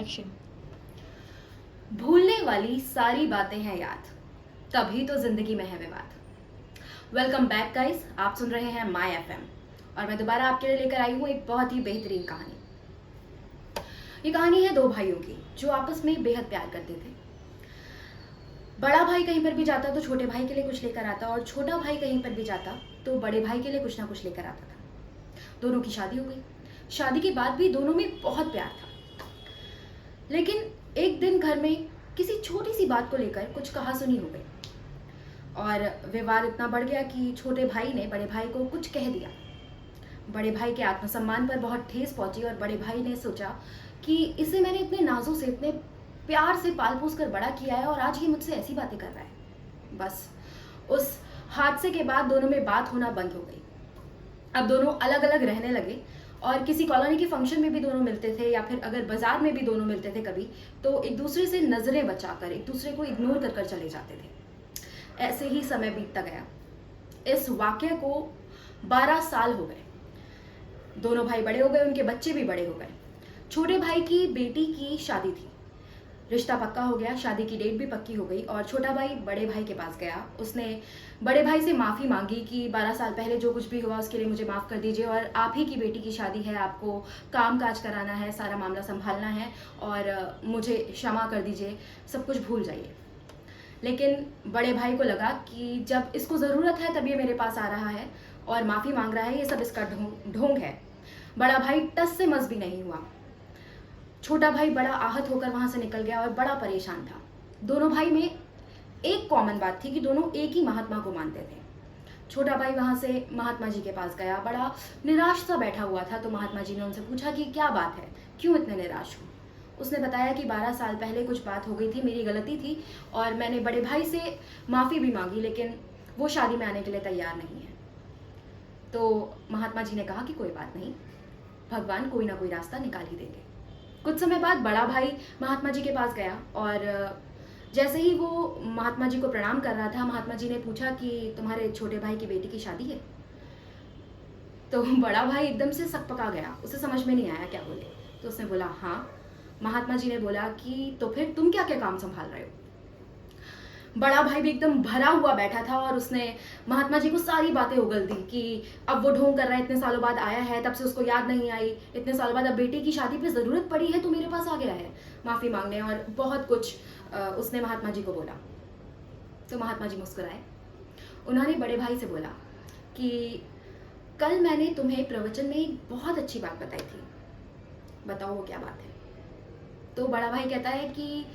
Action. भूलने वाली सारी बातें हैं याद, तभी तो जिंदगी में है विवाद। वेलकम बैक गाइस, आप सुन रहे हैं माय एफएम और मैं दोबारा आपके लिए लेकर आई हूँ एक बहुत ही बेहतरीन कहानी। ये कहानी है दो भाइयों की जो आपस में बेहद प्यार करते थे। बड़ा भाई कहीं पर भी जाता तो छोटे भाई के लिए कुछ लेकर आता, और छोटा भाई कहीं पर भी जाता तो बड़े भाई के लिए कुछ ना कुछ लेकर आता था। दोनों की शादी हो गई। शादी के बाद भी दोनों में बहुत प्यार था, लेकिन एक दिन घर में किसी छोटी सी बात को लेकर कुछ कहासुनी हो गई और विवाद इतना बढ़ गया कि छोटे भाई ने बड़े भाई को कुछ कह दिया। बड़े भाई के आत्मसम्मान पर बहुत ठेस पहुंची और बड़े भाई ने सोचा कि इसे मैंने इतने नाजों से, इतने प्यार से पाल पोस कर बड़ा किया है और आज ये मुझसे ऐसी बातें कर रहा है। बस उस हादसे के बाद दोनों में बात होना बंद हो गई। अब दोनों अलग अलग रहने लगे और किसी कॉलोनी के फंक्शन में भी दोनों मिलते थे या फिर अगर बाजार में भी दोनों मिलते थे कभी, तो एक दूसरे से नजरें बचाकर एक दूसरे को इग्नोर कर कर चले जाते थे। ऐसे ही समय बीतता गया। इस वाक्य को 12 साल हो गए। दोनों भाई बड़े हो गए, उनके बच्चे भी बड़े हो गए। छोटे भाई की बेटी की शादी थी, रिश्ता पक्का हो गया, शादी की डेट भी पक्की हो गई और छोटा भाई बड़े भाई के पास गया। उसने बड़े भाई से माफ़ी मांगी कि 12 साल पहले जो कुछ भी हुआ उसके लिए मुझे माफ़ कर दीजिए, और आप ही की बेटी की शादी है, आपको काम काज कराना है, सारा मामला संभालना है और मुझे क्षमा कर दीजिए, सब कुछ भूल जाइए। लेकिन बड़े भाई को लगा कि जब इसको ज़रूरत है तब ये मेरे पास आ रहा है और माफ़ी मांग रहा है, ये सब इसका ढोंग है। बड़ा भाई टस से मस भी नहीं हुआ। छोटा भाई बड़ा आहत होकर वहां से निकल गया और बड़ा परेशान था। दोनों भाई में एक कॉमन बात थी कि दोनों एक ही महात्मा को मानते थे। छोटा भाई वहां से महात्मा जी के पास गया, बड़ा निराश सा बैठा हुआ था। तो महात्मा जी ने उनसे पूछा कि क्या बात है, क्यों इतने निराश हो। उसने बताया कि 12 साल पहले कुछ बात हो गई थी, मेरी गलती थी और मैंने बड़े भाई से माफ़ी भी मांगी, लेकिन वो शादी में आने के लिए तैयार नहीं है। तो महात्मा जी ने कहा कि कोई बात नहीं, भगवान कोई ना कोई रास्ता निकाल ही देंगे। कुछ समय बाद बड़ा भाई महात्मा जी के पास गया और जैसे ही वो महात्मा जी को प्रणाम कर रहा था, महात्मा जी ने पूछा कि तुम्हारे छोटे भाई की बेटी की शादी है। तो बड़ा भाई एकदम से सकपका गया, उसे समझ में नहीं आया क्या बोले। तो उसने बोला हाँ। महात्मा जी ने बोला कि तो फिर तुम क्या क्या काम संभाल रहे हो। बड़ा भाई भी एकदम भरा हुआ बैठा था और उसने महात्मा जी को सारी बातें उगल दी कि अब वो ढोंग कर रहा है, इतने सालों बाद आया है, तब से उसको याद नहीं आई, इतने सालों बाद अब बेटी की शादी पे ज़रूरत पड़ी है तो मेरे पास आ गया है माफ़ी मांगने, और बहुत कुछ उसने महात्मा जी को बोला। तो महात्मा जी मुस्कुराए। उन्होंने बड़े भाई से बोला कि कल मैंने तुम्हें प्रवचन में एक बहुत अच्छी बात बताई थी, बताओ वो क्या बात है। तो बड़ा भाई कहता है कि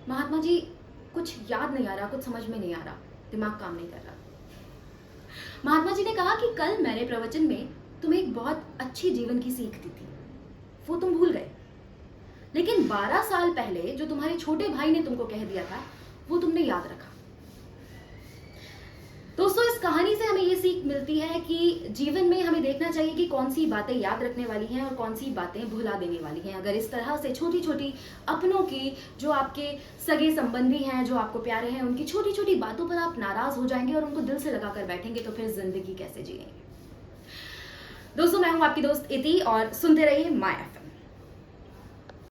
महात्मा जी कुछ याद नहीं आ रहा, कुछ समझ में नहीं आ रहा, दिमाग काम नहीं कर रहा। महात्मा जी ने कहा कि कल मैंने प्रवचन में तुम्हें एक बहुत अच्छी जीवन की सीख दी थी, वो तुम भूल गए, लेकिन 12 साल पहले जो तुम्हारे छोटे भाई ने तुमको कह दिया था वो तुमने याद रखा। दोस्तों, इस कहानी से हमें ये सीख मिलती है कि जीवन में हमें देखना चाहिए कि कौन सी बातें याद रखने वाली हैं और कौन सी बातें भुला देने वाली हैं। अगर इस तरह से छोटी छोटी अपनों की, जो आपके सगे संबंधी हैं, जो आपको प्यारे हैं, उनकी छोटी छोटी बातों पर आप नाराज हो जाएंगे और उनको दिल से लगा कर बैठेंगे तो फिर जिंदगी कैसे जिएंगे। दोस्तों, मैं हूं आपकी दोस्त इति और सुनते रहिए माय एफएम।